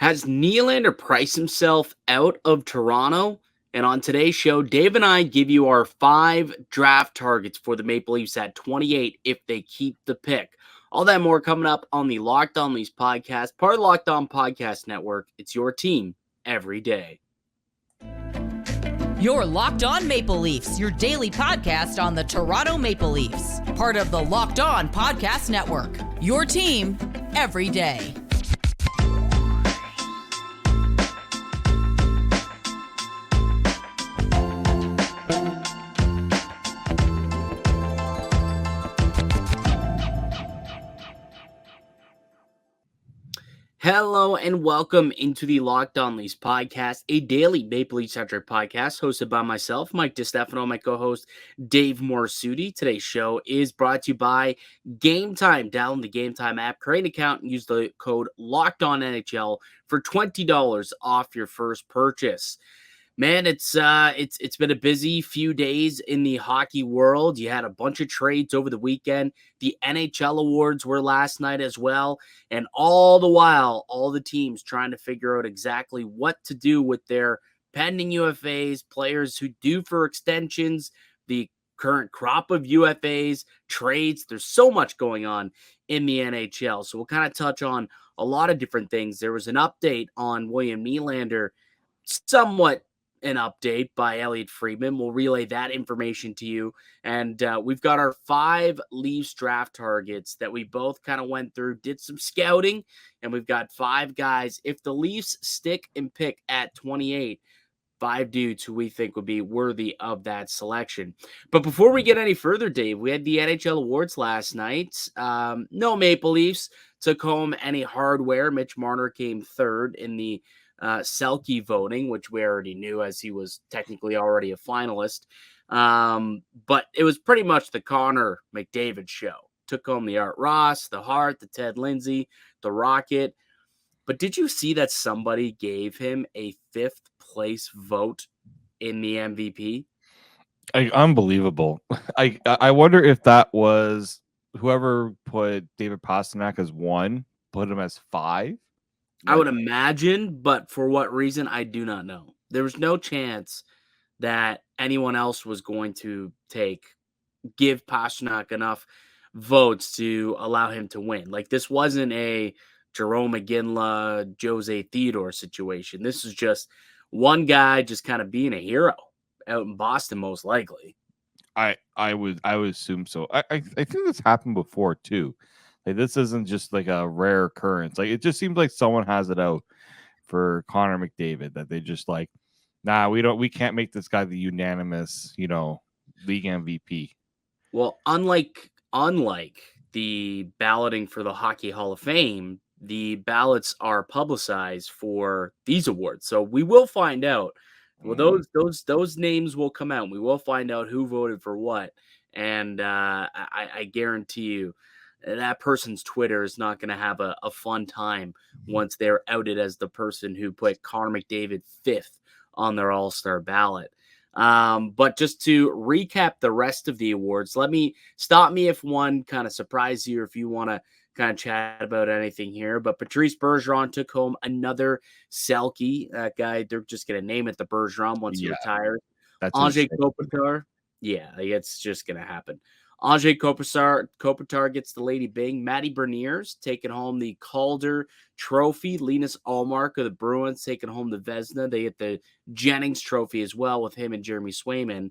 Has Nylander priced himself out of Toronto? And on today's show, Dave and I give you our 5 draft targets for the Maple Leafs at 28 if they keep the pick. All that and more coming up on the Locked On Leafs podcast, part of the Locked On Podcast Network. It's your team every day. You're Locked On Maple Leafs, your daily podcast on the Toronto Maple Leafs. Part of the Locked On Podcast Network, your team every day. Hello and welcome into the Locked On Leafs podcast, a daily Maple Leaf-centric podcast hosted by myself, Mike DiStefano, my co-host, Dave Morassutti. Today's show is brought to you by Gametime. Download the Gametime app, create an account, and use the code LOCKEDONNHL for $20 off your first purchase. Man, it's been a busy few days in the hockey world. You had a bunch of trades over the weekend. The NHL Awards were last night as well. And all the while, all the teams trying to figure out exactly what to do with their pending UFAs, players who due for extensions, the current crop of UFAs, trades. There's so much going on in the NHL. So we'll kind of touch on a lot of different things. There was an update on William Nylander, somewhat an update by Elliot Friedman. We'll relay that information to you. And we've got our 5 Leafs draft targets that we both kind of went through, did some scouting, and we've got 5 guys. If the Leafs stick and pick at 28, 5 dudes who we think would be worthy of that selection. But before we get any further, Dave, we had the NHL Awards last night. No Maple Leafs took home any hardware. Mitch Marner came third in the Selke voting, which we already knew as he was technically already a finalist. But it was pretty much the Connor McDavid show. Took home the Art Ross, the Hart, the Ted Lindsay, the Rocket. But did you see that somebody gave him a 5th place vote in the MVP? Unbelievable. I wonder if that was whoever put David Pastrnak as 1, put him as 5. I would imagine, but for what reason, I do not know. There was no chance that anyone else was going to give Pastrnak enough votes to allow him to win. Like, this wasn't a Jerome McGinley, Jose Theodore situation. This is just one guy just kind of being a hero out in Boston, most likely. I would assume so. I think this happened before too. Like, this isn't just like a rare occurrence. Like, it just seems like someone has it out for Connor McDavid that they just like, nah, we can't make this guy the unanimous, league MVP. Well, unlike the balloting for the Hockey Hall of Fame, the ballots are publicized for these awards. So we will find out. Well, those names will come out. We will find out who voted for what. And I guarantee you, that person's Twitter is not going to have a fun time once they're outed as the person who put Connor McDavid 5th on their All-Star ballot. But just to recap the rest of the awards, stop me if one kind of surprised you or if you want to kind of chat about anything here. But Patrice Bergeron took home another Selke. That guy, they're just going to name it the Bergeron once he retires. Anze Kopitar. Yeah, it's just going to happen. Anze Kopitar gets the Lady Byng. Matty Beniers taking home the Calder Trophy. Linus Ullmark of the Bruins taking home the Vezina. They get the Jennings Trophy as well with him and Jeremy Swayman.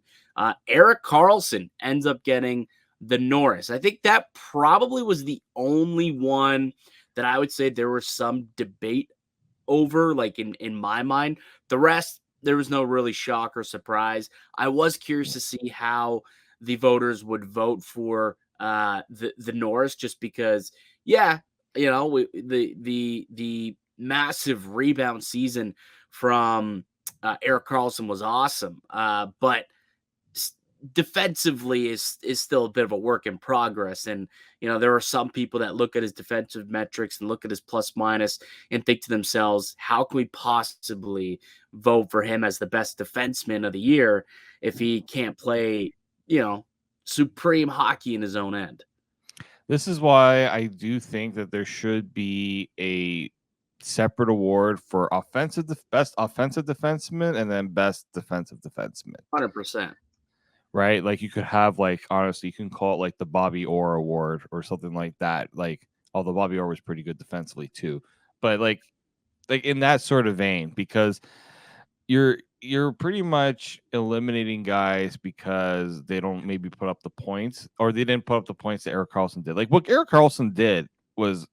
Erik Karlsson ends up getting the Norris. I think that probably was the only one that I would say there was some debate over, like in my mind. The rest, there was no really shock or surprise. I was curious to see how the voters would vote for the Norris, just because, the massive rebound season from Erik Karlsson was awesome, but defensively is still a bit of a work in progress. And there are some people that look at his defensive metrics and look at his plus minus and think to themselves, how can we possibly vote for him as the best defenseman of the year if he can't play supreme hockey in his own end? This is why I do think that there should be a separate award for best offensive defenseman and then best defensive defenseman. 100%. Right? Like you could have like honestly, you can call it like the Bobby Orr Award or something like that. Like although Bobby Orr was pretty good defensively too, but like in that sort of vein, because you're pretty much eliminating guys because they don't maybe put up the points or they didn't put up the points that Erik Karlsson did. Like what Erik Karlsson did was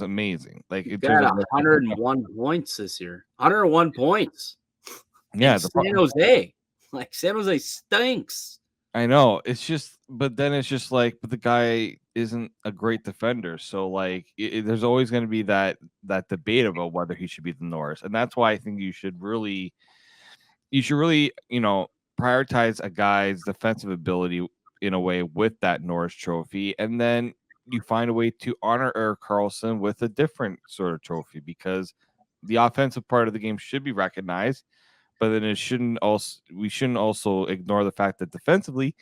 amazing. Like in terms Got of 101 points this year. 101 points. yeah, In San Jose. Like San Jose stinks. I know. It's just, but then it's just like, but the guy isn't a great defender. So like, there's always going to be that debate about whether he should be the Norris, and that's why I think you should really, prioritize a guy's defensive ability in a way with that Norris trophy, and then you find a way to honor Erik Karlsson with a different sort of trophy because the offensive part of the game should be recognized. But then we shouldn't also ignore the fact that defensively,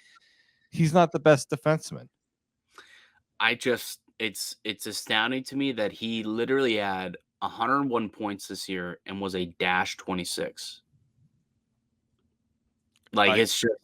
he's not the best defenseman. It's astounding to me that he literally had 101 points this year and was a -26. Like it's just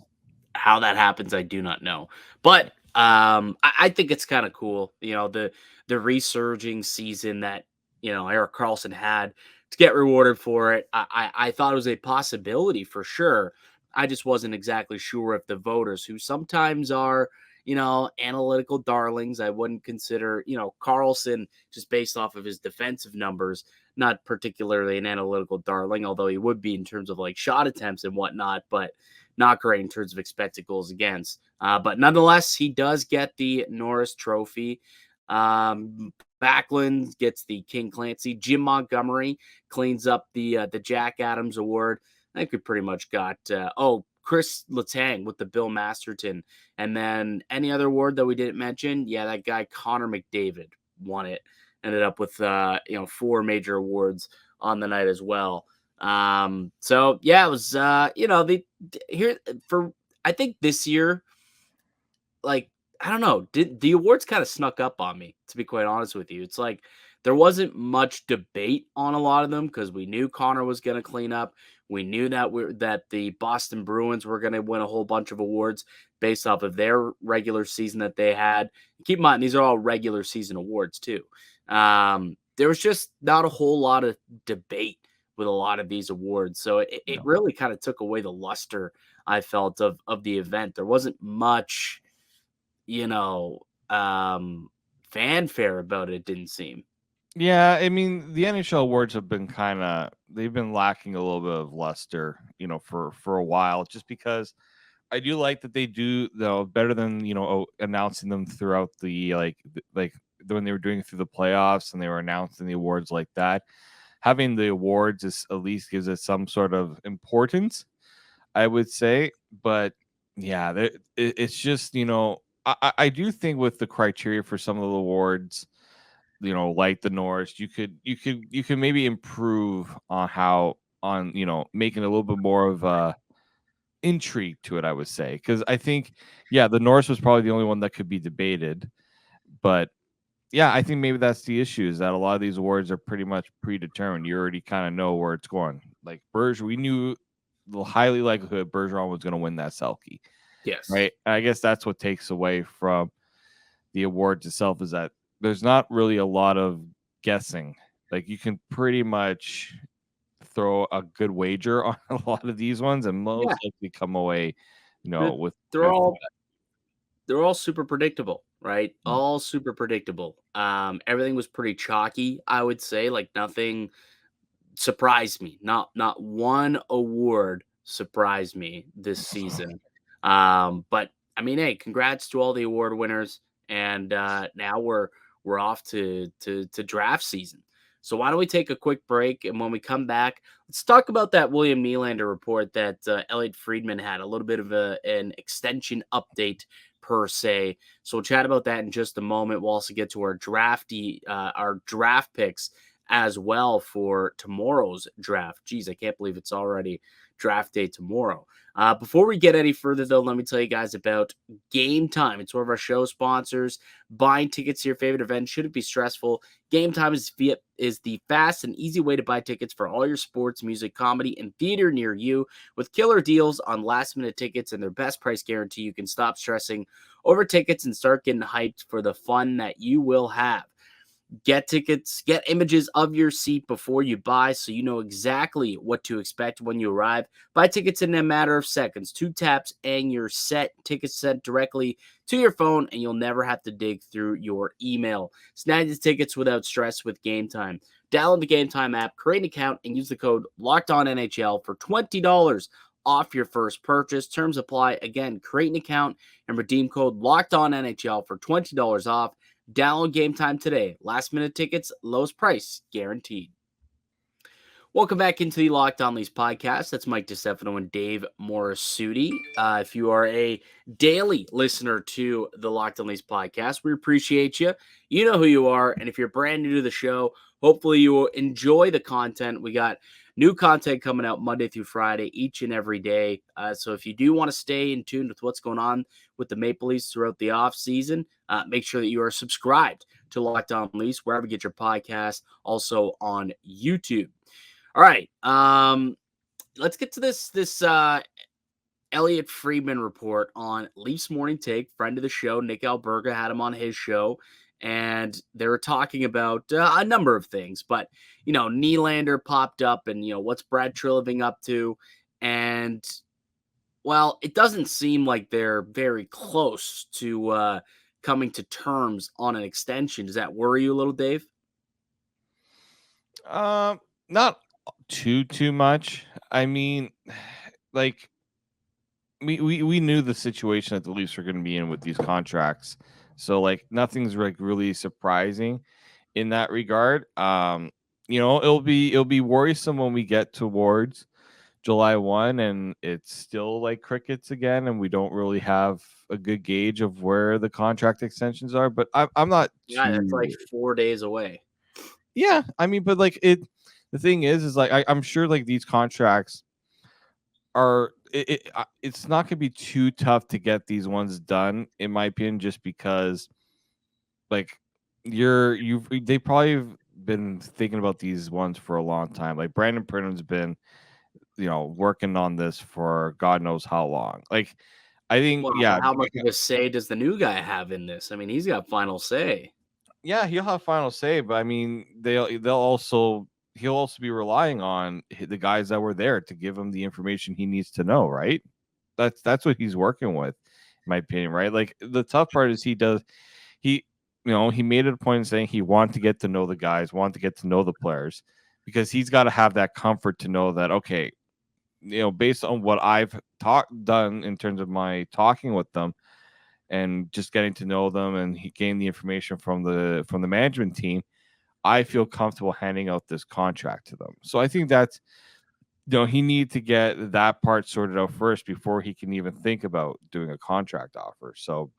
how that happens, I do not know. But I think it's kind of cool, the resurging season that Erik Karlsson had to get rewarded for it. I thought it was a possibility for sure. I just wasn't exactly sure if the voters, who sometimes are, analytical darlings, I wouldn't consider, Karlsson just based off of his defensive numbers, not particularly an analytical darling, although he would be in terms of like shot attempts and whatnot, but not great in terms of expected goals against. But nonetheless, he does get the Norris Trophy. Backlund gets the King Clancy. Jim Montgomery cleans up the Jack Adams Award. I think we pretty much got Chris Letang with the Bill Masterton. And then any other award that we didn't mention, yeah, that guy Connor McDavid won it. Ended up with 4 major awards on the night as well. So yeah, it was I think this year, like, I don't know, the awards kind of snuck up on me, to be quite honest with you. It's like there wasn't much debate on a lot of them because we knew Connor was going to clean up. We knew that the Boston Bruins were going to win a whole bunch of awards based off of their regular season that they had. Keep in mind, these are all regular season awards too. There was just not a whole lot of debate with a lot of these awards. So it really kind of took away the luster, I felt, of the event. There wasn't much, fanfare about it, it didn't seem. Yeah, I mean, the NHL awards have been they've been lacking a little bit of luster, for a while, just because I do like that they do though better than, announcing them throughout the like when they were doing it through the playoffs and they were announcing the awards like that. Having the awards at least gives it some sort of importance, I would say. But yeah, it's just, I do think with the criteria for some of the awards, like the Norris, you could maybe improve on making a little bit more of a intrigue to it, I would say, because I think the Norris was probably the only one that could be debated, but yeah, I think maybe that's the issue, is that a lot of these awards are pretty much predetermined. You already kind of know where it's going. Like Bergeron, we knew the highly likelihood Bergeron was going to win that Selke. Yes. Right. I guess that's what takes away from the awards itself, is that there's not really a lot of guessing. Like you can pretty much throw a good wager on a lot of these ones and most likely come away, with they're all super predictable, right? All super predictable. Everything was pretty chalky, I would say. Like nothing surprised me. Not one award surprised me this season. But I mean, hey, congrats to all the award winners. And now we're off to draft season. So why don't we take a quick break, and when we come back, let's talk about that William Nylander report that Elliot Friedman had, a little bit of an extension update per se. So we'll chat about that in just a moment. We'll also get to our draft picks as well for tomorrow's draft. Geez, I can't believe it's already draft day tomorrow. Before we get any further, though, let me tell you guys about Gametime. It's one of our show sponsors. Buying tickets to your favorite event shouldn't be stressful. Gametime is the fast and easy way to buy tickets for all your sports, music, comedy, and theater near you. With killer deals on last-minute tickets and their best price guarantee, you can stop stressing over tickets and start getting hyped for the fun that you will have. Get tickets, get images of your seat before you buy so you know exactly what to expect when you arrive. Buy tickets in a matter of seconds. 2 taps and you're set. Tickets sent directly to your phone and you'll never have to dig through your email. Snag the tickets without stress with Gametime. Download the Gametime app, create an account, and use the code LOCKEDONNHL for $20 off your first purchase. Terms apply. Again, create an account and redeem code LOCKEDONNHL for $20 off. Download Gametime today. Last minute tickets, lowest price guaranteed. Welcome back into the Locked On Leafs podcast. That's Mike DiStefano and Dave Morassutti. If you are a daily listener to the Locked On Leafs podcast, we appreciate you. You know who you are. And if you're brand new to the show, hopefully you will enjoy the content. We got new content coming out Monday through Friday, each and every day. So if you do want to stay in tune with what's going on with the Maple Leafs throughout the offseason, make sure that you are subscribed to Locked On Leafs, wherever you get your podcast, also on YouTube. All right, let's get to this Elliot Friedman report on Leafs Morning Take. Friend of the show, Nick Alberga, had him on his show, and they were talking about a number of things. But, Nylander popped up, and, what's Brad Treliving up to? And, well, it doesn't seem like they're very close to coming to terms on an extension. Does that worry you a little, Dave? Not too much. I mean, like we knew the situation that the Leafs are going to be in with these contracts, so like nothing's like really surprising in that regard. It'll be worrisome when we get towards July 1 and it's still like crickets again, and we don't really have a good gauge of where the contract extensions are. But I'm not. Yeah, that's like 4 days away. Yeah, I mean, but like the thing is like I'm sure like these contracts are it's not gonna be too tough to get these ones done, in my opinion, just because like they probably have been thinking about these ones for a long time. Like Brandon Pridham's been working on this for God knows how long. Like I think how much of a say does the new guy have in this? I mean, he's got final say. Yeah, he'll have final say, but I mean, he'll also be relying on the guys that were there to give him the information he needs to know, right? That's what he's working with, in my opinion, right? Like the tough part is he made it a point of saying he wanted to get to know the guys, wanted to get to know the players, because he's got to have that comfort to know that, okay, based on what I've done in terms of my talking with them and just getting to know them, and he gained the information from the management team, I feel comfortable handing out this contract to them. So I think that's, he needs to get that part sorted out first before he can even think about doing a contract offer. So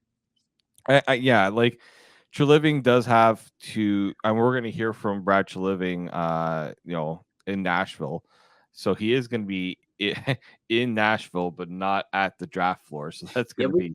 like Treliving does have to, and we're going to hear from Brad Treliving, in Nashville. So he is going to be in Nashville, but not at the draft floor. So that's going to be.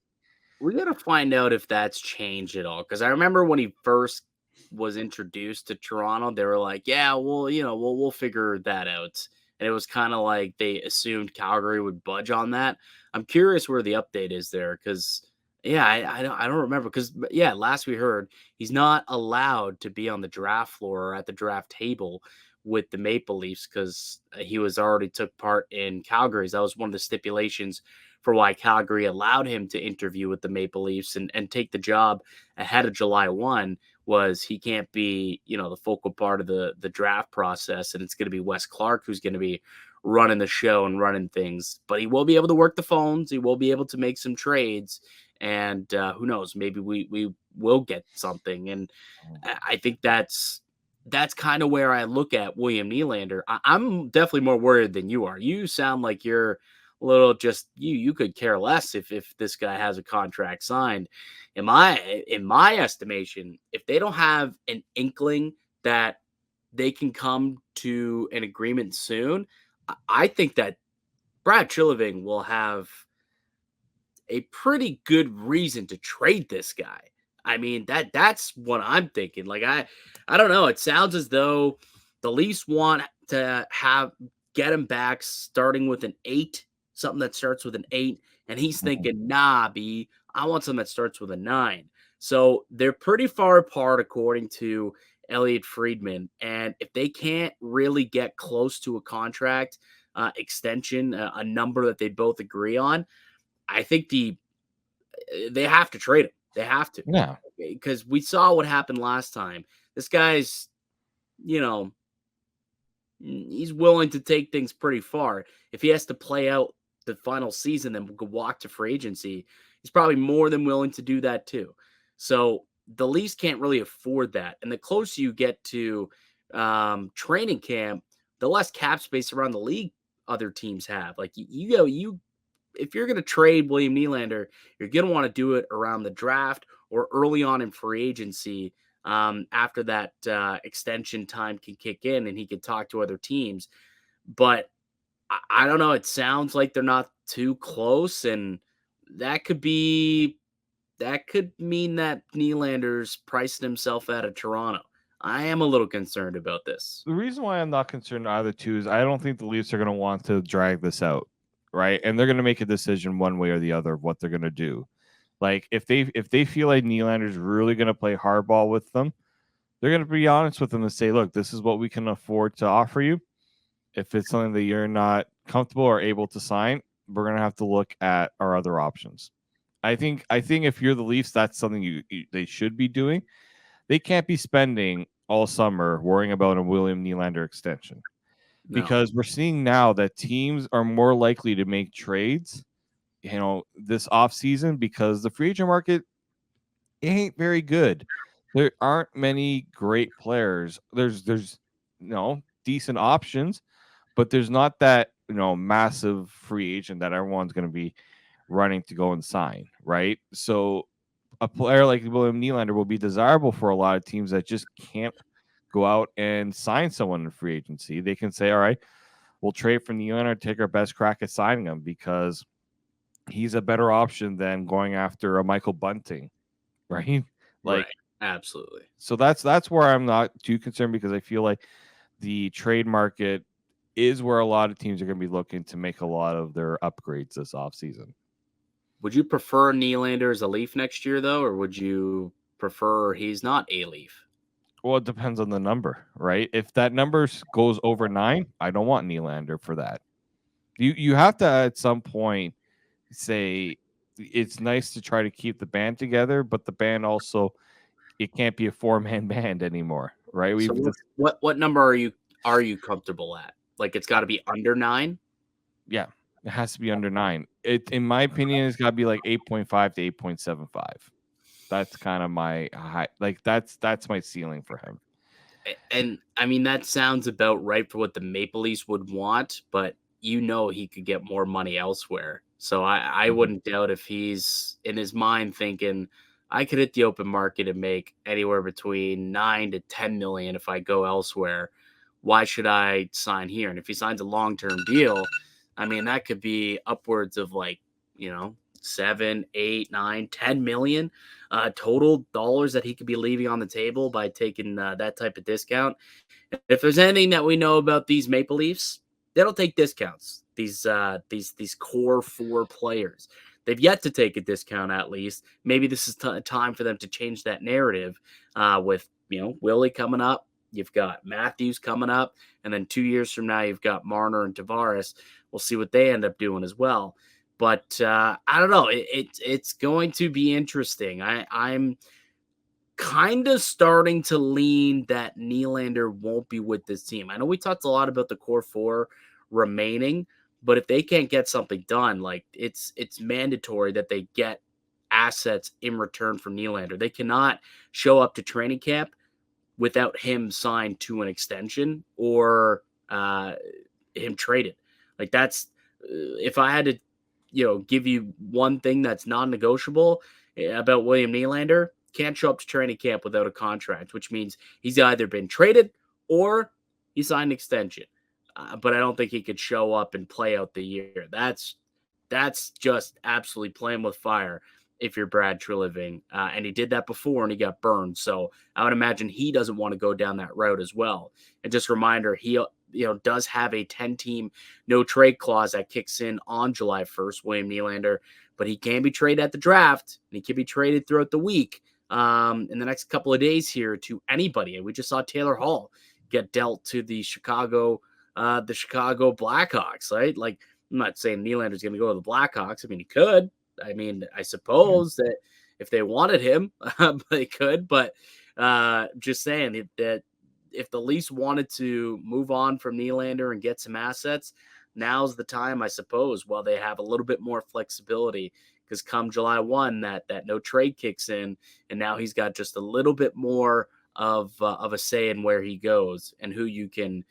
We got to find out if that's changed at all. Because I remember when he first was introduced to Toronto, they were like, yeah, well, we'll figure that out. And it was kind of like they assumed Calgary would budge on that. I'm curious where the update is there. Because, I don't remember. Because, last we heard, he's not allowed to be on the draft floor or at the draft table with the Maple Leafs because he was already took part in Calgary's. That was one of the stipulations for why Calgary allowed him to interview with the Maple Leafs and take the job ahead of July 1 was he can't be, the focal part of the draft process. And it's going to be Wes Clark who's going to be running the show and running things. But he will be able to work the phones. He will be able to make some trades. And who knows, maybe we will get something. And I think that's kind of where I look at William Nylander. I'm definitely more worried than you are. You sound like you're a little just you could care less if this guy has a contract signed. In my estimation, if they don't have an inkling that they can come to an agreement soon, I think that Brad Treliving will have a pretty good reason to trade this guy. I mean, that's what I'm thinking. Like I don't know. It sounds as though the Leafs want to get him back starting with an 8, something that starts with an 8, and he's thinking, "Nah, B, I want something that starts with a 9." So, they're pretty far apart according to Elliot Friedman, and if they can't really get close to a contract extension, a number that they both agree on, I think they have to trade him. They have to, Yeah. because we saw what happened last time. This guy's, you know, he's willing to take things pretty far. If he has to play out the final season and walk to free agency, he's probably more than willing to do that too. So the Leafs can't really afford that. And the closer you get to training camp, the less cap space around the league other teams have. Like you if you're going to trade William Nylander, you're going to want to do it around the draft or early on in free agency, after that extension time can kick in and he can talk to other teams. But I don't know. It sounds like they're not too close, and that could mean that Nylander's pricing himself out of Toronto. I am a little concerned about this. The reason why I'm not concerned either two is I don't think the Leafs are going to want to drag this out, right? And they're going to make a decision one way or the other of what they're going to do. Like if they feel like Nylander's really going to play hardball with them, they're going to be honest with them and say, "Look, this is what we can afford to offer you. If it's something that you're not comfortable or able to sign, we're going to have to look at our other options." I think if you're the Leafs, that's something they should be doing. They can't be spending all summer worrying about a William Nylander extension, because we're seeing now that teams are more likely to make trades, this offseason, because the free agent market ain't very good. There aren't many great players. There's decent options, but there's not that massive free agent that everyone's going to be running to go and sign, right? So a player like William Nylander will be desirable for a lot of teams that just can't go out and sign someone in free agency. They can say, "All right, we'll trade for Nylander, take our best crack at signing him because he's a better option than going after a Michael Bunting," right? Like, Right. Absolutely. so that's where I'm not too concerned, because I feel like the trade market is where a lot of teams are going to be looking to make a lot of their upgrades this offseason. Would you prefer Nylander as a Leaf next year, though, or would you prefer he's not a Leaf? Well, it depends on the number, right? If that number goes over 9, I don't want Nylander for that. You have to at some point say it's nice to try to keep the band together, but the band also, it can't be a 4-man band anymore, right? So what number are you comfortable at? Like, it's got to be under 9. Yeah, it has to be under 9. It, in my opinion, it's got to be like 8.5 to 8.75. That's kind of my high. Like that's my ceiling for him. And I mean, that sounds about right for what the Maple Leafs would want, but he could get more money elsewhere. So I wouldn't doubt if he's in his mind thinking, I could hit the open market and make anywhere between 9 to 10 million if I go elsewhere. Why should I sign here? And if he signs a long-term deal, I mean, that could be upwards of 7, 8, 9, 10 million total dollars that he could be leaving on the table by taking that type of discount. If there's anything that we know about these Maple Leafs, they don't take discounts. These core 4 players, they've yet to take a discount. At least maybe this is time for them to change that narrative. With Willie coming up, you've got Matthews coming up, and then 2 years from now you've got Marner and Tavares. We'll see what they end up doing as well. But I don't know. It's going to be interesting. I'm kind of starting to lean that Nylander won't be with this team. I know we talked a lot about the core 4 remaining, but if they can't get something done, like it's mandatory that they get assets in return from Nylander. They cannot show up to training camp without him signed to an extension or him traded. Like that's if I had to give you one thing that's non-negotiable about William Nylander, can't show up to training camp without a contract, which means he's either been traded or he signed an extension. But I don't think he could show up and play out the year. That's just absolutely playing with fire if you're Brad Treliving. And he did that before and he got burned. So I would imagine he doesn't want to go down that road as well. And just a reminder, he does have a 10-team no trade clause that kicks in on July 1st, William Nylander, but he can be traded at the draft and he can be traded throughout the week in the next couple of days here to anybody. And we just saw Taylor Hall get dealt to the Chicago Blackhawks, right? Like, I'm not saying Nylander's going to go to the Blackhawks. I mean, he could. I mean, I suppose that if they wanted him, they could. But just saying that if the Leafs wanted to move on from Nylander and get some assets, now's the time, I suppose, while they have a little bit more flexibility. Because come July 1, that no trade kicks in, and now he's got just a little bit more of a say in where he goes and who you can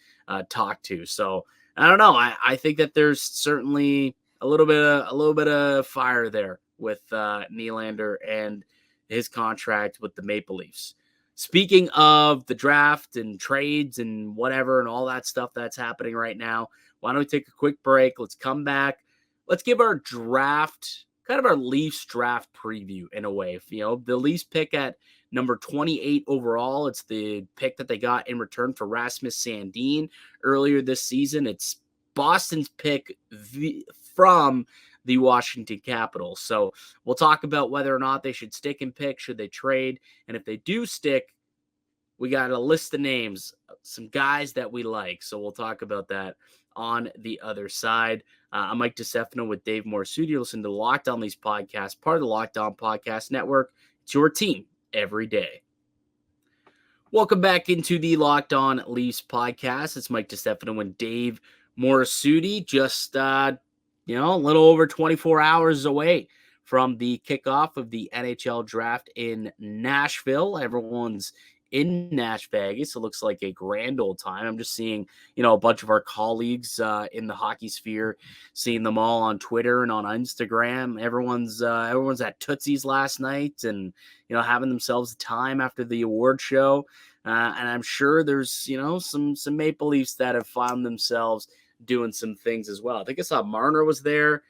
talk to. So I don't know. I think that there's certainly a little bit of fire there with Nylander and his contract with the Maple Leafs. Speaking of the draft and trades and whatever and all that stuff that's happening right now, why don't we take a quick break? Let's come back. Let's give our draft, kind of our Leafs draft preview in a way. The Leafs pick at number 28 overall. It's the pick that they got in return for Rasmus Sandin earlier this season. It's Boston's pick from the Washington Capitals. So we'll talk about whether or not they should stick and pick, should they trade, and if they do stick, we got a list of names, some guys that we like. So we'll talk about that on the other side. I'm Mike DiStefano with Dave Morassutti. Listen to the Locked On Leafs podcast, part of the Locked On Podcast Network. It's your team every day. Welcome back into the Locked On Leafs podcast. It's Mike DiStefano and Dave Morassutti. Just a little over 24 hours away from the kickoff of the NHL draft in Nashville. Everyone's in Nash Vegas. It looks like a grand old time. I'm just seeing, a bunch of our colleagues in the hockey sphere, seeing them all on Twitter and on Instagram. Everyone's at Tootsie's last night and, having themselves a time after the award show. And I'm sure there's, some Maple Leafs that have found themselves doing some things as well. I think I saw Marner was there.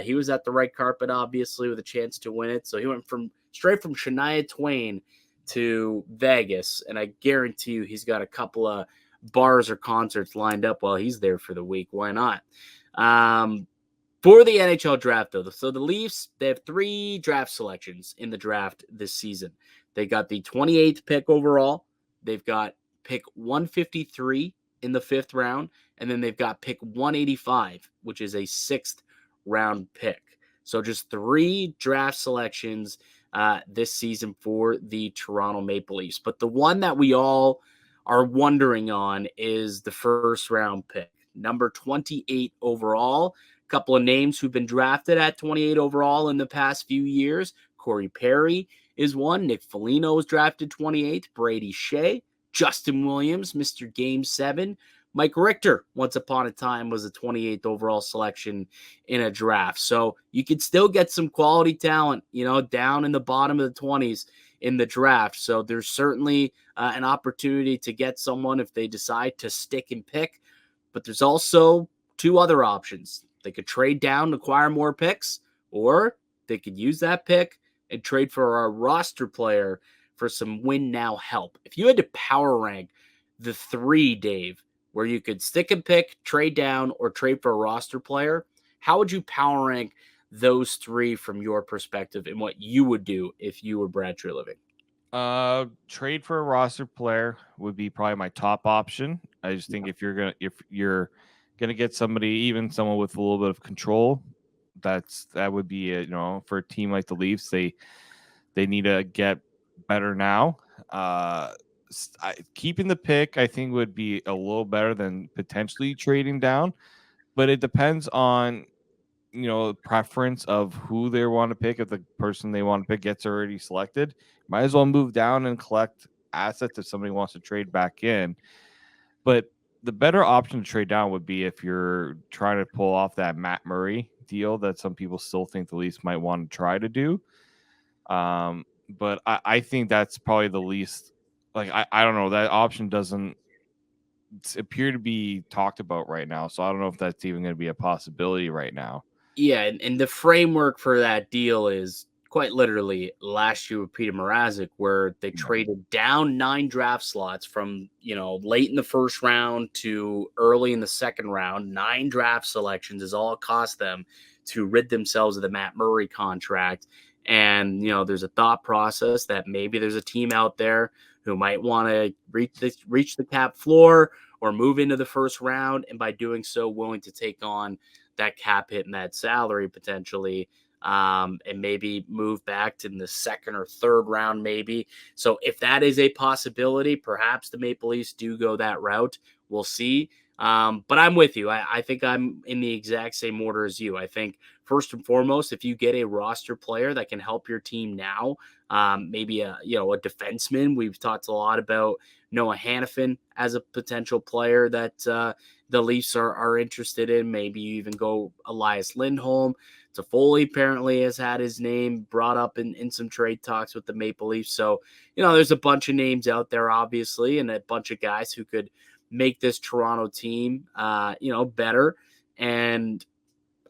He was at the red carpet, obviously, with a chance to win it. So he went straight from Shania Twain to Vegas, and I guarantee you he's got a couple of bars or concerts lined up while he's there for the week. Why not? For the NHL draft, though, so the Leafs, they have 3 draft selections in the draft this season. They got the 28th pick overall. They've got pick 153 in the 5th round, and then they've got pick 185, which is a 6th round pick. So just 3 draft selections this season for the Toronto Maple Leafs. But the one that we all are wondering on is the 1st round pick, number 28 overall. A couple of names who've been drafted at 28 overall in the past few years. Corey Perry is one. Nick Foligno was drafted 28th. Brady Shea, Justin Williams, Mr. Game 7. Mike Richter, once upon a time, was a 28th overall selection in a draft. So you could still get some quality talent, down in the bottom of the 20s in the draft. So there's certainly an opportunity to get someone if they decide to stick and pick. But there's also 2 other options. They could trade down to acquire more picks, or they could use that pick and trade for a roster player for some win now help. If you had to power rank the 3, Dave, where you could stick and pick, trade down, or trade for a roster player, how would you power rank those 3 from your perspective and what you would do if you were Brad Treliving? Trade for a roster player would be probably my top option. I just think if you're gonna get somebody, even someone with a little bit of control, that would be it. For a team like the Leafs, they need to get better now. Keeping the pick, I think, would be a little better than potentially trading down, but it depends on preference of who they want to pick. If the person they want to pick gets already selected, might as well move down and collect assets if somebody wants to trade back in. But the better option to trade down would be if you're trying to pull off that Matt Murray deal that some people still think the Leafs might want to try to do. But I think that's probably the least. Like, I don't know. That option doesn't appear to be talked about right now. So I don't know if that's even going to be a possibility right now. Yeah, and the framework for that deal is quite literally last year with Peter Mrazek, where they Yeah. traded down 9 draft slots from, late in the first round to early in the second round. 9 draft selections is all it cost them to rid themselves of the Matt Murray contract. And, there's a thought process that maybe there's a team out there who might want to reach the cap floor or move into the first round, and by doing so, willing to take on that cap hit and that salary potentially, and maybe move back to the second or third round, maybe. So if that is a possibility, perhaps the Maple Leafs do go that route. We'll see. But I'm with you. I think I'm in the exact same order as you. I think first and foremost, if you get a roster player that can help your team now, maybe a defenseman. We've talked a lot about Noah Hannafin as a potential player that the Leafs are interested in. Maybe you even go Elias Lindholm. Toffoli apparently has had his name brought up in some trade talks with the Maple Leafs. So, there's a bunch of names out there, obviously, and a bunch of guys who could make this Toronto team, better. And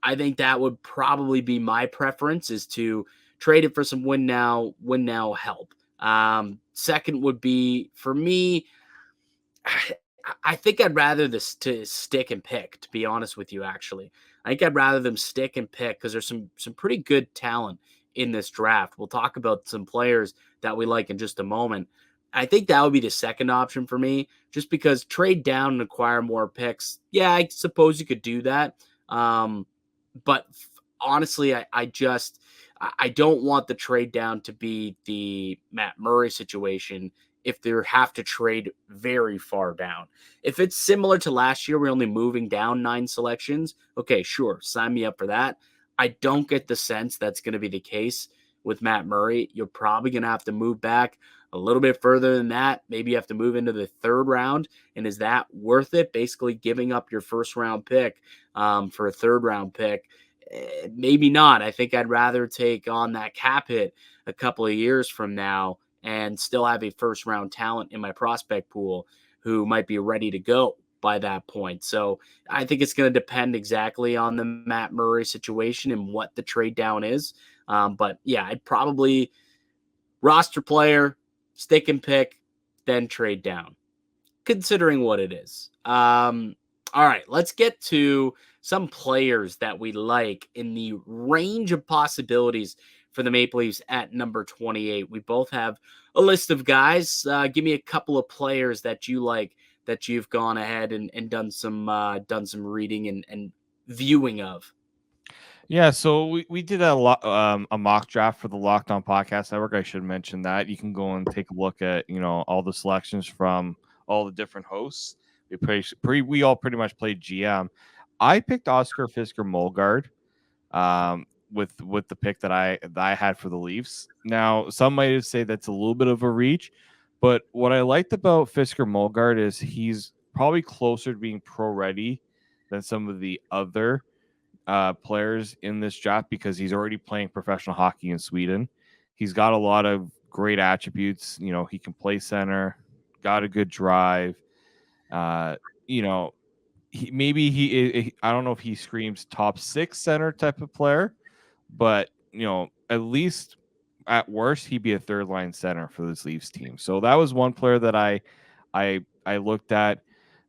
I think that would probably be my preference, is to trade it for some win now help. Second would be, for me, I think I'd rather this to stick and pick, to be honest with you, actually. I think I'd rather them stick and pick because there's some pretty good talent in this draft. We'll talk about some players that we like in just a moment. I think that would be the second option for me, just because trade down and acquire more picks. Yeah, I suppose you could do that. But honestly, I don't want the trade down to be the Matt Murray situation if they have to trade very far down. If it's similar to last year, we're only moving down 9 selections. Okay, sure, sign me up for that. I don't get the sense that's going to be the case with Matt Murray. You're probably going to have to move back a little bit further than that. Maybe you have to move into the third round. And is that worth it? Basically giving up your first round pick for a third round pick. Maybe not. I think I'd rather take on that cap hit a couple of years from now and still have a first round talent in my prospect pool who might be ready to go by that point. So I think it's going to depend exactly on the Matt Murray situation and what the trade down is. But yeah, I'd probably roster player, stick and pick, then trade down, considering what it is. All right, let's get to some players that we like in the range of possibilities for the Maple Leafs at number 28. We both have a list of guys. Give me a couple of players that you like, that you've gone ahead and done some reading and viewing of. Yeah, so we did a mock draft for the Locked On Podcast Network. I should mention that. You can go and take a look at all the selections from all the different hosts. We all pretty much played GM. I picked Oscar Fisker Molgaard with the pick that I had for the Leafs. Now, some might say that's a little bit of a reach, but what I liked about Fisker Molgaard is he's probably closer to being pro ready than some of the other players in this draft because he's already playing professional hockey in Sweden. He's got a lot of great attributes. He can play center, got a good drive. I don't know if he screams top 6 center type of player, but at least at worst he'd be a third line center for this Leafs team. So that was one player that I looked at.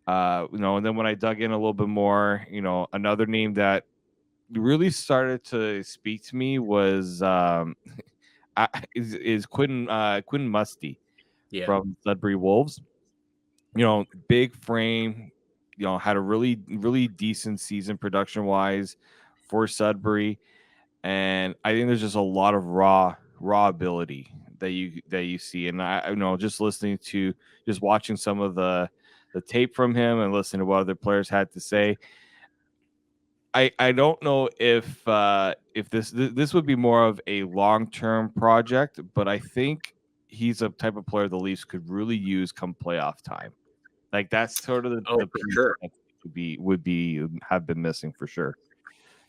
And then when I dug in a little bit more, another name that really started to speak to me was is Quinn Musty from Sudbury Wolves. Big frame, had a really, really decent season production wise for Sudbury. And I think there's just a lot of raw ability that you see. And I just watching some of the tape from him and listening to what other players had to say, I don't know if this would be more of a long-term project, but I think he's a type of player the Leafs could really use come playoff time. Like that's sort of the for sure. would have been missing for sure.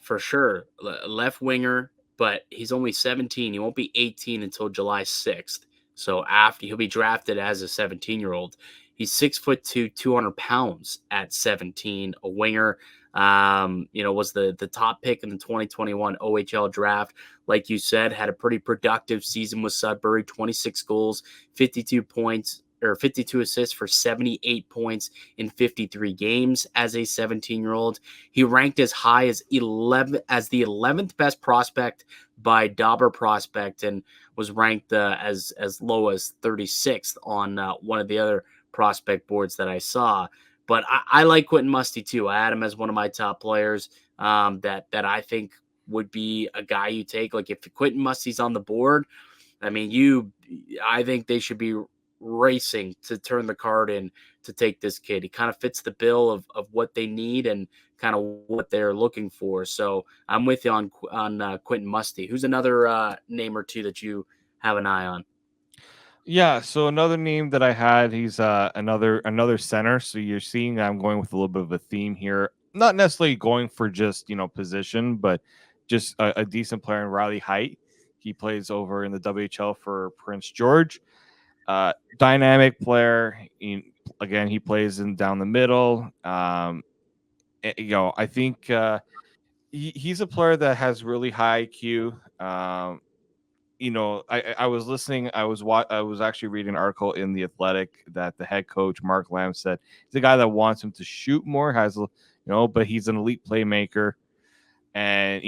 For sure. Left winger, but he's only 17. He won't be 18 until July 6th. So after he'll be drafted as a 17-year-old. He's 6'2", 200 pounds at 17, a winger. Was the top pick in the 2021 OHL draft. Like you said, had a pretty productive season with Sudbury, 26 goals, 52 points, or 52 assists for 78 points in 53 games as a 17-year-old. He ranked as high as the 11th best prospect by Dauber Prospect, and was ranked as low as 36th on one of the other prospect boards that I saw. But I like Quentin Musty too. I had him as one of my top players that I think would be a guy you take. Like if Quentin Musty's on the board, I think they should be racing to turn the card in to take this kid. He kind of fits the bill of what they need and kind of what they're looking for. So I'm with you on Quentin Musty. Who's another name or two that you have an eye on? Yeah, so another name that I had, he's another center. So you're seeing I'm going with a little bit of a theme here. Not necessarily going for just position, but just a decent player in Riley Height. He plays over in the WHL for Prince George. Dynamic player. Again, he plays in down the middle. I think he's a player that has really high IQ. I was listening. I was actually reading an article in the Athletic that the head coach Mark Lamb said he's a guy that wants him to shoot more. But he's an elite playmaker, and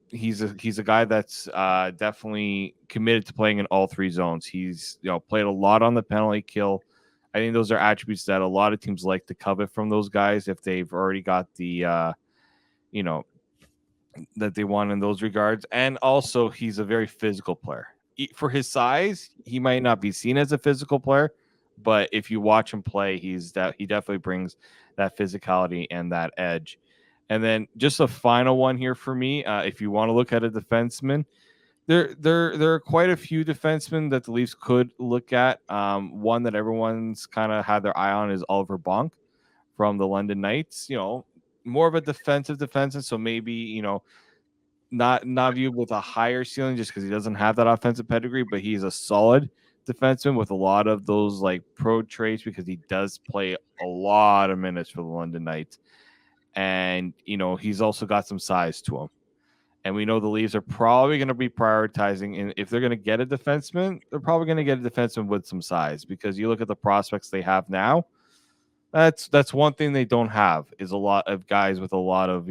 he's a guy that's definitely committed to playing in all three zones. He's played a lot on the penalty kill. I think those are attributes that a lot of teams like to covet from those guys if they've already got the that they want in those regards. And also he's a very physical player. For his size, he might not be seen as a physical player, but if you watch him play, he definitely brings that physicality and that edge. And then just a final one here for me, if you want to look at a defenseman, there are quite a few defensemen that the Leafs could look at. One that everyone's kind of had their eye on is Oliver Bonk from the London Knights. More of a defensive defenseman, so maybe not viewed with a higher ceiling just because he doesn't have that offensive pedigree, but he's a solid defenseman with a lot of those like pro traits because he does play a lot of minutes for the London Knights, and he's also got some size to him. And we know the Leafs are probably going to be prioritizing, and if they're going to get a defenseman, they're probably going to get a defenseman with some size because you look at the prospects they have now. That's one thing they don't have is a lot of guys with a lot of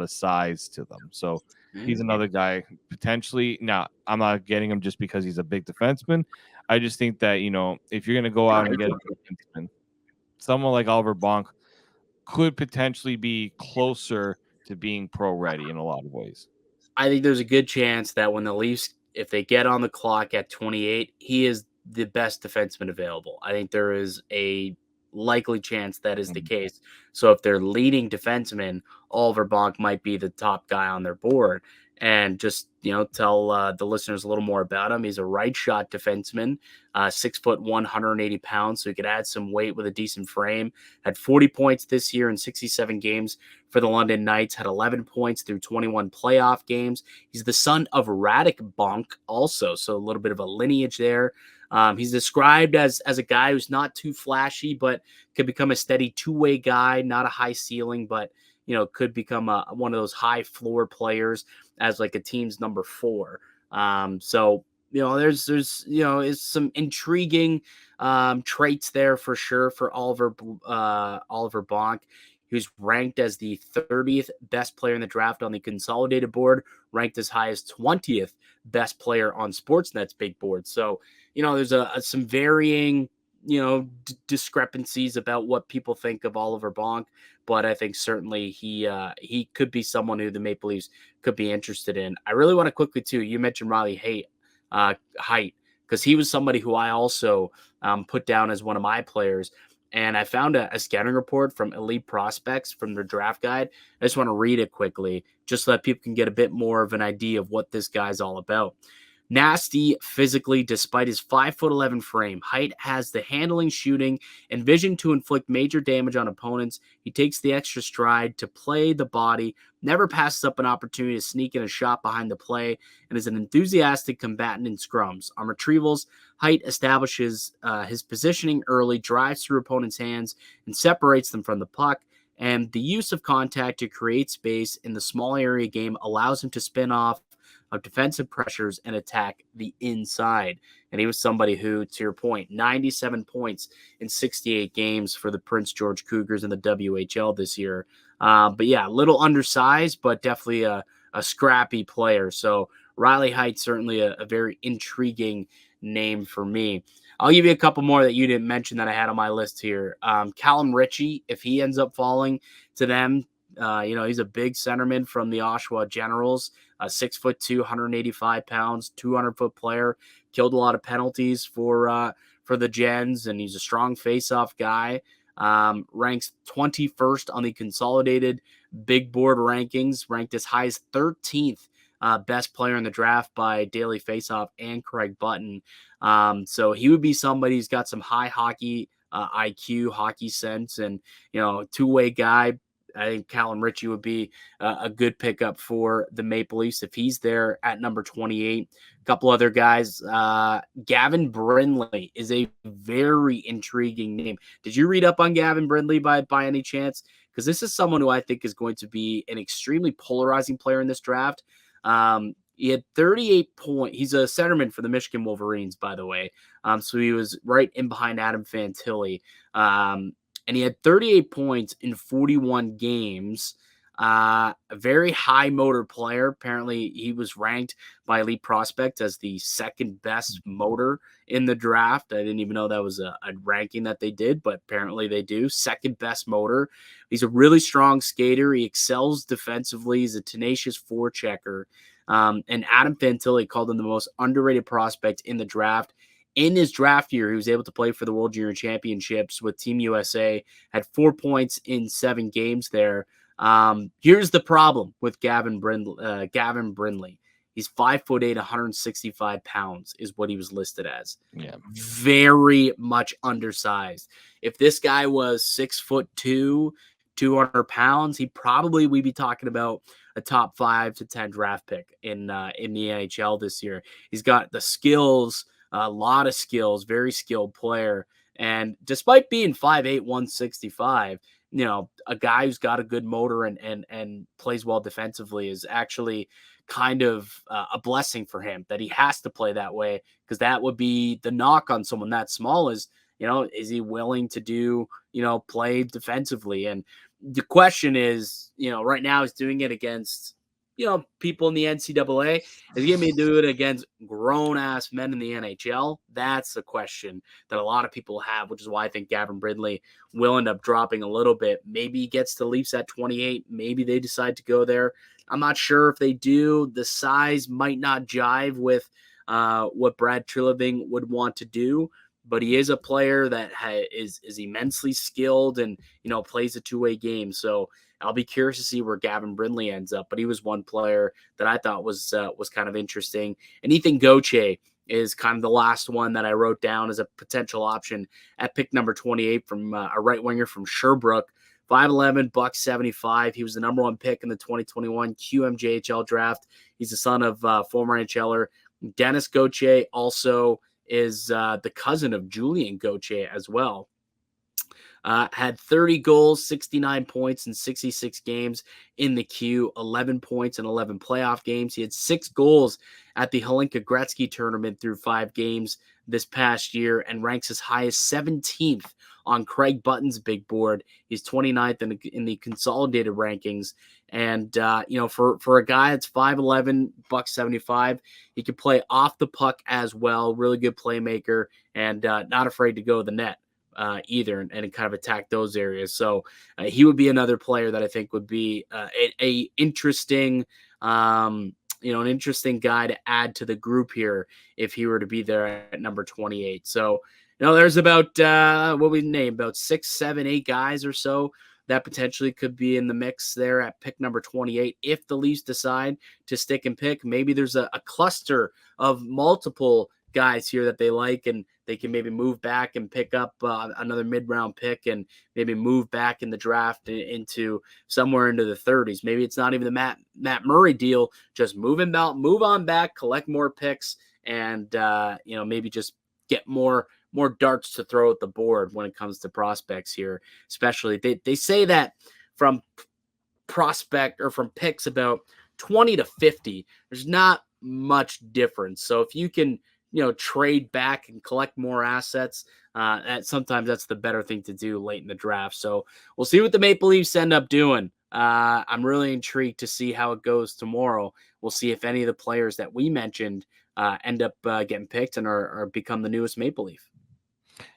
size to them. So he's another guy potentially. Now I'm not getting him just because he's a big defenseman. I just think that if you're going to go out and get a defenseman, someone like Oliver Bonk could potentially be closer to being pro ready in a lot of ways. I think there's a good chance that when the Leafs, if they get on the clock at 28, he is the best defenseman available. I think there is a likely chance that is the case. So if they're leading defenseman, Oliver Bonk might be the top guy on their board. And just tell the listeners a little more about him. He's a right shot defenseman, 6'1", 180 pounds, so he could add some weight with a decent frame. Had 40 points this year in 67 games for the London Knights. Had 11 points through 21 playoff games. He's the son of Radek Bonk, also, so a little bit of a lineage there. He's described as a guy who's not too flashy, but could become a steady two-way guy, not a high ceiling, but could become one of those high floor players as like a team's number 4. So there's some intriguing traits there for sure for Oliver Bonk, who's ranked as the 30th best player in the draft on the consolidated board, ranked as high as 20th best player on Sportsnet's big board. So there's some varying discrepancies about what people think of Oliver Bonk, but I think certainly he could be someone who the Maple Leafs could be interested in. I really want to quickly too, you mentioned Riley Height, because he was somebody who I also put down as one of my players, and I found a scouting report from Elite Prospects from their draft guide. I just want to read it quickly just so that people can get a bit more of an idea of what this guy's all about. Nasty physically, despite his 5'11" frame. Height has the handling, shooting, and vision to inflict major damage on opponents. He takes the extra stride to play the body, never passes up an opportunity to sneak in a shot behind the play, and is an enthusiastic combatant in scrums. On retrievals, Height establishes his positioning early, drives through opponents' hands, and separates them from the puck. And the use of contact to create space in the small area game allows him to spin off of defensive pressures and attack the inside. And he was somebody who, to your point, 97 points in 68 games for the Prince George Cougars in the WHL this year. But yeah, a little undersized, but definitely a scrappy player. So Riley Height, certainly a very intriguing name for me. I'll give you a couple more that you didn't mention that I had on my list here. Callum Ritchie, if he ends up falling to them, he's a big centerman from the Oshawa Generals, 6'2", 185 pounds, 200-foot player, killed a lot of penalties for the Gens, and he's a strong face-off guy. Ranks 21st on the consolidated big board rankings, ranked as high as 13th best player in the draft by Daily Faceoff and Craig Button. So he would be somebody who's got some high hockey IQ, hockey sense, and two-way guy. I think Callum Ritchie would be a good pickup for the Maple Leafs if he's there at number 28. A couple other guys. Gavin Brindley is a very intriguing name. Did you read up on Gavin Brindley by any chance? Because this is someone who I think is going to be an extremely polarizing player in this draft. He had 38 points. He's a centerman for the Michigan Wolverines, by the way. So he was right in behind Adam Fantilli. And he had 38 points in 41 games. A very high motor player. Apparently, he was ranked by Elite Prospects as the second best motor in the draft. I didn't even know that was a ranking that they did, but apparently they do. Second best motor. He's a really strong skater. He excels defensively. He's a tenacious forechecker. And Adam Fantilli called him the most underrated prospect in the draft. In his draft year, he was able to play for the World Junior Championships with Team USA, had 4 points in 7 games there. Here's the problem with Gavin Brindley. He's 5'8", 165 pounds is what he was listed as. Yeah. Very much undersized. If this guy was 6'2", 200 pounds, we'd be talking about a top 5 to 10 draft pick in the NHL this year. He's got the skills, a lot of skills, very skilled player. And despite being 5'8", 165, a guy who's got a good motor and plays well defensively is actually kind of a blessing for him that he has to play that way, because that would be the knock on someone that small is is he willing to play defensively? And the question is, right now he's doing it against people in the NCAA. Is he going to do it against grown-ass men in the NHL? That's the question that a lot of people have, which is why I think Gavin Brindley will end up dropping a little bit. Maybe he gets the Leafs at 28. Maybe they decide to go there. I'm not sure if they do. The size might not jive with what Brad Treliving would want to do, but he is a player that is immensely skilled and, plays a two-way game. So I'll be curious to see where Gavin Brindley ends up, but he was one player that I thought was kind of interesting. And Ethan Gauthier is kind of the last one that I wrote down as a potential option at pick number 28 from a right winger from Sherbrooke, 5'11", $175. He was the number 1 pick in the 2021 QMJHL draft. He's the son of former NHLer Dennis Gauthier, also is the cousin of Julian Gauthier as well. Had 30 goals, 69 points in 66 games in the Q, 11 points in 11 playoff games. He had 6 goals at the Hlinka Gretzky tournament through 5 games this past year and ranks as high as 17th on Craig Button's big board. He's 29th in the consolidated rankings. And, for a guy that's 5'11", $175, he can play off the puck as well. Really good playmaker and not afraid to go to the net either and kind of attack those areas. So he would be another player that I think would be a interesting, an interesting guy to add to the group here if he were to be there at number 28. So, there's about what we named, about 6, 7, 8 guys or so that potentially could be in the mix there at pick number 28. If the Leafs decide to stick and pick, maybe there's a cluster of multiple guys here that they like, and they can maybe move back and pick up another mid-round pick and maybe move back in the draft into somewhere into the 30s. Maybe it's not even the Matt Murray deal, just move on back, collect more picks, and maybe just get more darts to throw at the board when it comes to prospects here. Especially they say that from prospect or from picks about 20 to 50, there's not much difference. So if you can trade back and collect more assets, sometimes that's the better thing to do late in the draft. So we'll see what the Maple Leafs end up doing. I'm really intrigued to see how it goes tomorrow. We'll see if any of the players that we mentioned end up getting picked and are become the newest Maple Leaf.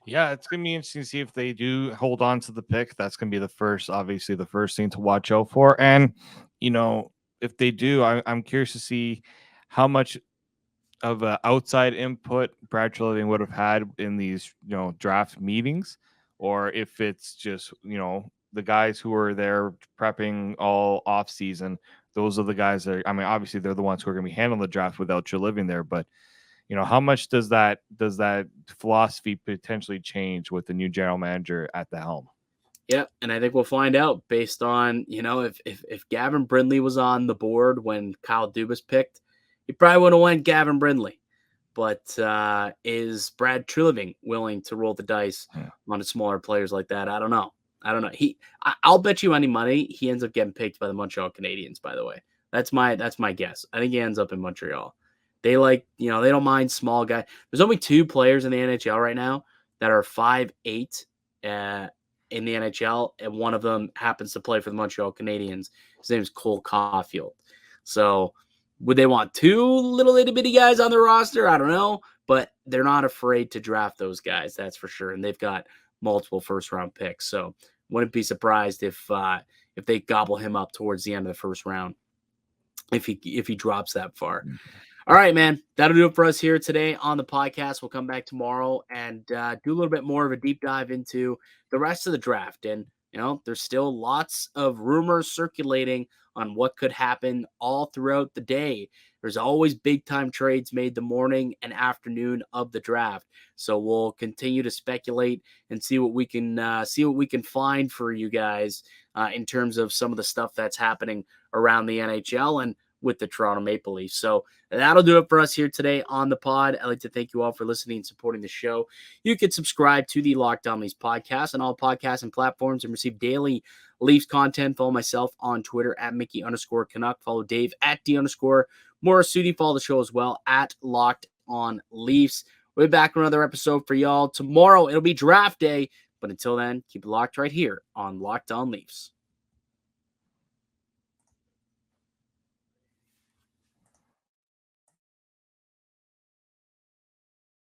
Yeah, it's going to be interesting to see if they do hold on to the pick. That's going to be the first thing to watch out for. And, if they do, I'm curious to see how much of outside input Brad Treliving would have had in these, draft meetings, or if it's just, the guys who are there prepping all off season. Those are the guys that obviously they're the ones who are going to be handling the draft without Treliving there, but how much does that philosophy potentially change with the new general manager at the helm? Yeah, and I think we'll find out based on, if Gavin Brindley was on the board when Kyle Dubas picked, he probably would have went Gavin Brindley. But is Brad Treliving willing to roll the dice on the smaller players like that? I don't know. I'll bet you any money he ends up getting picked by the Montreal Canadiens, by the way. That's my guess. I think he ends up in Montreal. They they don't mind small guys. There's only 2 players in the NHL right now that are 5'8" in the NHL, and one of them happens to play for the Montreal Canadiens. His name is Cole Caulfield. So would they want 2 little itty bitty guys on the roster? I don't know, but they're not afraid to draft those guys. That's for sure. And they've got multiple first round picks. So wouldn't be surprised if they gobble him up towards the end of the first round, if he drops that far. All right, man, that'll do it for us here today on the podcast. We'll come back tomorrow and do a little bit more of a deep dive into the rest of the draft. And, there's still lots of rumors circulating on what could happen all throughout the day. There's always big time trades made the morning and afternoon of the draft. So we'll continue to speculate and see what we can find for you guys in terms of some of the stuff that's happening around the NHL and with the Toronto Maple Leafs. So that'll do it for us here today on the pod. I'd like to thank you all for listening and supporting the show. You can subscribe to the Locked On Leafs podcast on all podcasts and platforms and receive daily Leafs content. Follow myself on Twitter at Mickey_Canuck. Follow Dave at D_Morassutti. Follow the show as well at Locked On Leafs. We'll be back with another episode for y'all tomorrow. It'll be draft day, but until then, keep it locked right here on Locked On Leafs.